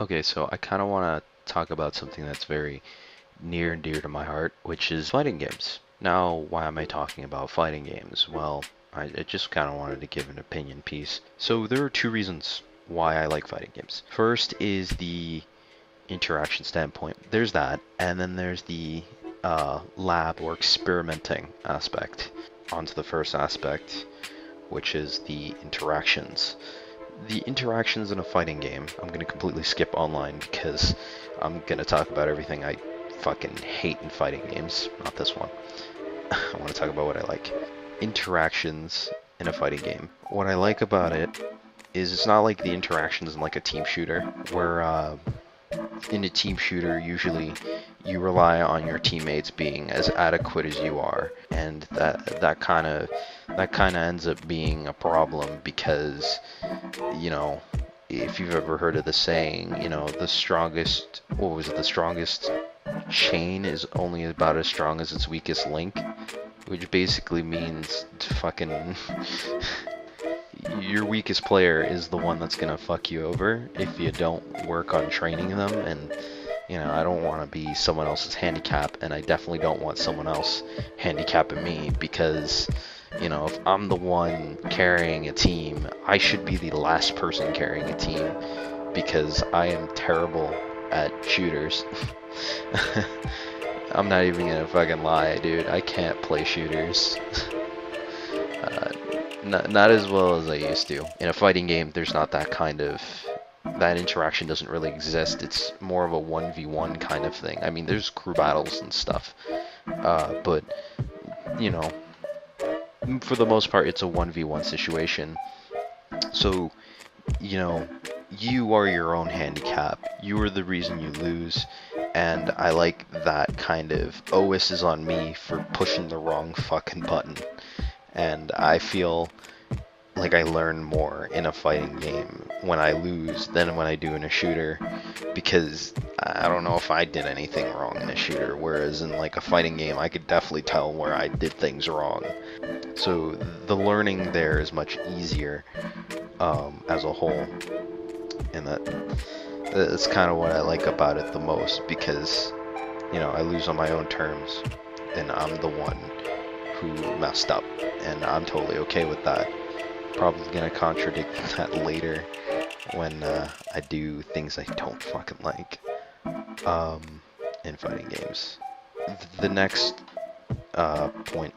Okay, so I kind of want to talk about something that's very near and dear to my heart, which is fighting games. Now, why am I talking about fighting games? Well, I just kind of wanted to give an opinion piece. So there are two reasons why I like fighting games. First is the interaction standpoint. There's that, and then there's the lab or experimenting aspect. Onto the first aspect, which is the interactions. The interactions in a fighting game, I'm going to completely skip online because I'm going to talk about everything I fucking hate in fighting games, not this one. I want to talk about what I like. Interactions in a fighting game. What I like about it is it's not like the interactions in like a team shooter, where in a team shooter usually you rely on your teammates being as adequate as you are, and that kind of ends up being a problem because, you know, if you've ever heard of the saying, the strongest, what was it, the strongest chain is only about as strong as its weakest link, which basically means fucking your weakest player is the one that's gonna fuck you over if you don't work on training them. And I don't want to be someone else's handicap, and I definitely don't want someone else handicapping me because, if I'm the one carrying a team, I should be the last person carrying a team because I am terrible at shooters. I'm not even gonna fucking lie, dude. I can't play shooters. uh, not as well as I used to. In a fighting game, there's not that interaction doesn't really exist. It's more of a 1v1 kind of thing. I mean, there's crew battles and stuff, but you know, for the most part, it's a 1v1 situation. So, you know, you are your own handicap. You are the reason you lose, and I like that kind of OS is on me for pushing the wrong fucking button. And I feel like I learn more in a fighting game when I lose than when I do in a shooter, because I don't know if I did anything wrong in a shooter, whereas in like a fighting game I could definitely tell where I did things wrong. So the learning there is much easier as a whole, and that's kind of what I like about it the most, because I lose on my own terms and I'm the one who messed up, and I'm totally okay with that. Probably gonna contradict that later when I do things I don't fucking like in fighting games. The next point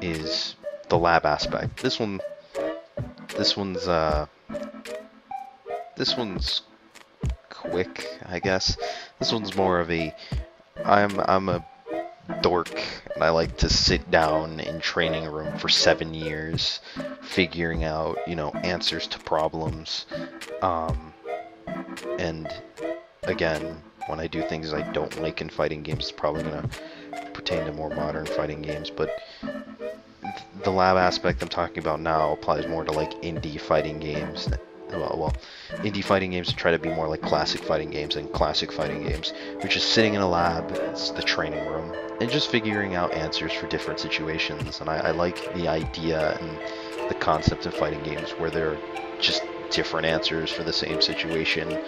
is the lab aspect. This one's this one's quick, I guess. This one's more of a I'm a dork, and I like to sit down in training room for 7 years, figuring out, answers to problems. And again, when I do things I don't like in fighting games, it's probably gonna pertain to more modern fighting games, but the lab aspect I'm talking about now applies more to like indie fighting games. Well, indie fighting games try to be more like classic fighting games, and classic fighting games, which is sitting in a lab, it's the training room, and just figuring out answers for different situations. And I like the idea and the concept of fighting games where there are just different answers for the same situation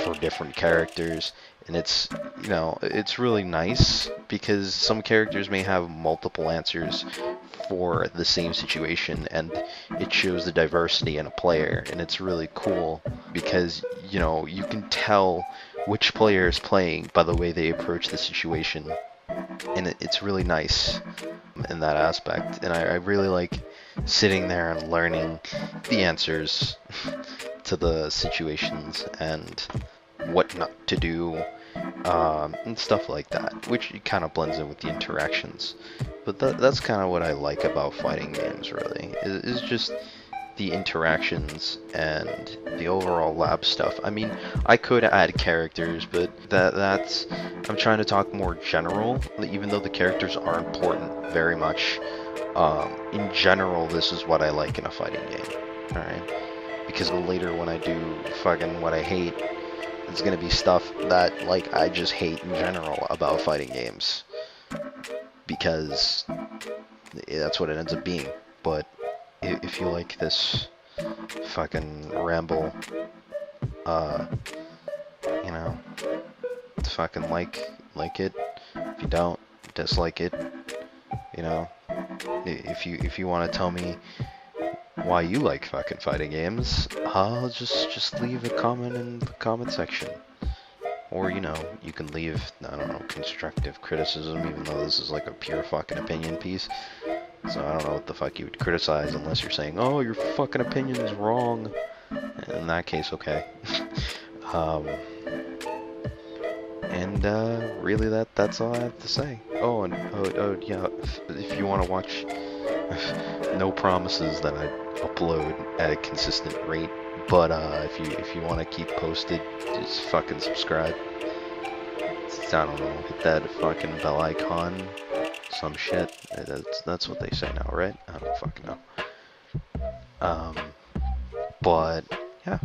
for different characters. And it's really nice because some characters may have multiple answers for the same situation, and it shows the diversity in a player, and it's really cool because you can tell which player is playing by the way they approach the situation, and it's really nice in that aspect. And I really like sitting there and learning the answers to the situations and what not to do, and stuff like that, which kind of blends in with the interactions. But that's kind of what I like about fighting games, really, is just the interactions and the overall lab stuff. I mean, I could add characters, but that's I'm trying to talk more general, even though the characters are important very much. In general, this is what I like in a fighting game. Alright? Because later when I do fucking what I hate, it's gonna be stuff that, like, I just hate in general about fighting games. Because that's what it ends up being. But if you like this fucking ramble, know, fucking like it. If you don't, dislike it. You know, if you want to tell me why you like fucking fighting games, just leave a comment in the comment section. Or, you know, you can leave, I don't know, constructive criticism, even though this is like a pure fucking opinion piece. So I don't know what the fuck you would criticize unless you're saying, oh, your fucking opinion's wrong. In that case, okay. Really that's all I have to say. Oh, and yeah, if you want to watch, no promises that I upload at a consistent rate, but if you want to keep posted, just fucking subscribe. I don't know, hit that fucking bell icon, some shit. That's what they say now, right? I don't fucking know. But yeah.